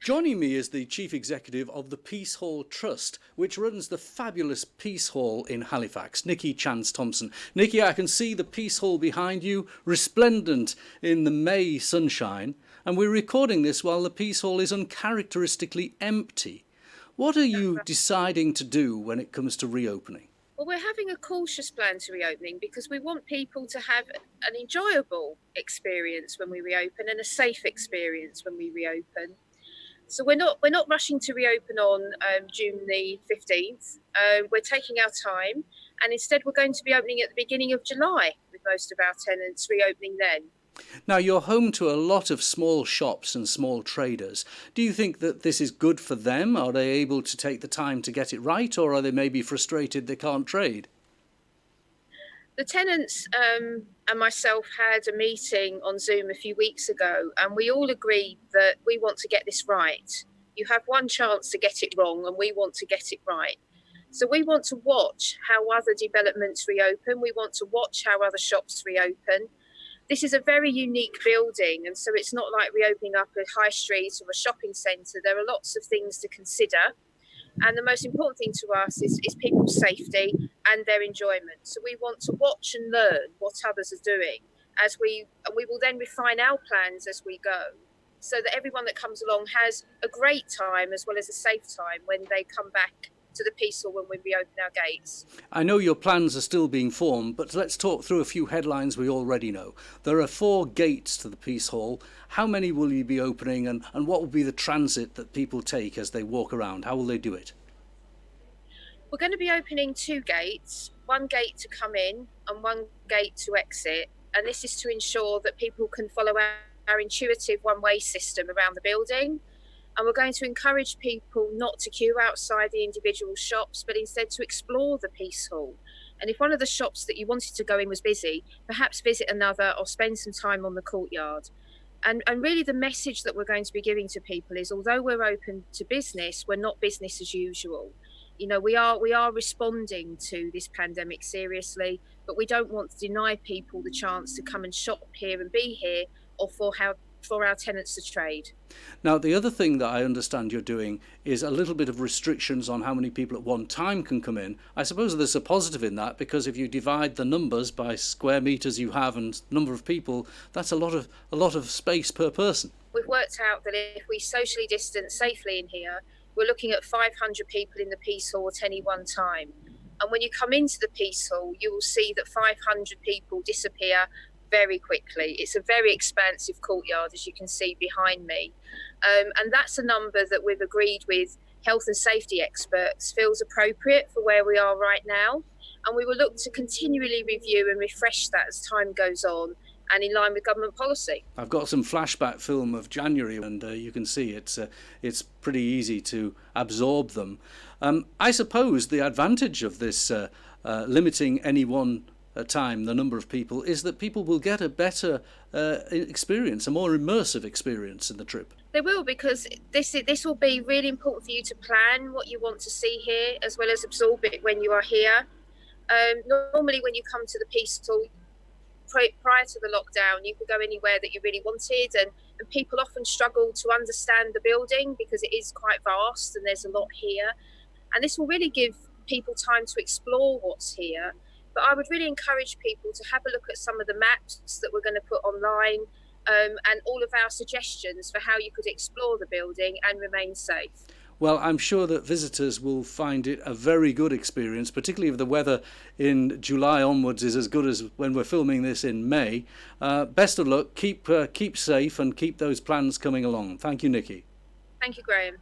Joining me is the Chief Executive of the Peace Hall Trust, which runs the fabulous Peace Hall in Halifax, Nicky Chance-Thompson. Nicky, I can see the Peace Hall behind you, resplendent in the May sunshine, and we're recording this while the Peace Hall is uncharacteristically empty. What are you deciding to do when it comes to reopening? Well, we're having a cautious plan to reopening because we want people to have an enjoyable experience when we reopen and a safe experience when we reopen. So we're not rushing to reopen on June the 15th. We're taking our time, and instead we're going to be opening at the beginning of July with most of our tenants reopening then. Now, you're home to a lot of small shops and small traders. Do you think that this is good for them? Are they able to take the time to get it right, or are they maybe frustrated they can't trade? The tenants and myself had a meeting on Zoom a few weeks ago, and we all agreed that we want to get this right. You have one chance to get it wrong, and we want to get it right. So we want to watch how other developments reopen. We want to watch how other shops reopen. This is a very unique building, and so it's not like reopening up a high street or a shopping centre. There are lots of things to consider. And the most important thing to us is people's safety and their enjoyment. So we want to watch and learn what others are doing and we will then refine our plans as we go, so that everyone that comes along has a great time as well as a safe time when they come back to the Peace Hall when we reopen our gates. I know your plans are still being formed, but let's talk through a few headlines we already know. There are 4 gates to the Peace Hall. How many will you be opening, and what will be the transit that people take as they walk around? How will they do it? We're going to be opening 2 gates, 1 gate to come in and 1 gate to exit. And this is to ensure that people can follow our intuitive one-way system around the building. And we're going to encourage people not to queue outside the individual shops, but instead to explore the Peace Hall. And if one of the shops that you wanted to go in was busy, perhaps visit another or spend some time on the courtyard. And really the message that we're going to be giving to people is, although we're open to business, we're not business as usual. You know, we are responding to this pandemic seriously, but we don't want to deny people the chance to come and shop here and be here, or for our tenants to trade. Now, the other thing that I understand you're doing is a little bit of restrictions on how many people at one time can come in. I suppose there's a positive in that, because if you divide the numbers by square metres you have and number of people, that's a lot of space per person. We've worked out that if we socially distance safely in here, we're looking at 500 people in the Peace Hall at any one time. And when you come into the Peace Hall, you will see that 500 people disappear very quickly. It's a very expansive courtyard, as you can see behind me. And that's a number that we've agreed with health and safety experts feels appropriate for where we are right now. And we will look to continually review and refresh that as time goes on, and in line with government policy. I've got some flashback film of January, and you can see it's pretty easy to absorb them. I suppose the advantage of this limiting any one time the number of people is that people will get a better experience, a more immersive experience in the trip. They will, because this will be really important for you to plan what you want to see here, as well as absorb it when you are here. Normally when you come to the Peace Hall, prior to the lockdown, you could go anywhere that you really wanted, and people often struggle to understand the building because it is quite vast and there's a lot here. And this will really give people time to explore what's here. But I would really encourage people to have a look at some of the maps that we're going to put online, and all of our suggestions for how you could explore the building and remain safe. Well, I'm sure that visitors will find it a very good experience, particularly if the weather in July onwards is as good as when we're filming this in May. Best of luck, keep safe, and keep those plans coming along. Thank you, Nicky. Thank you, Graham.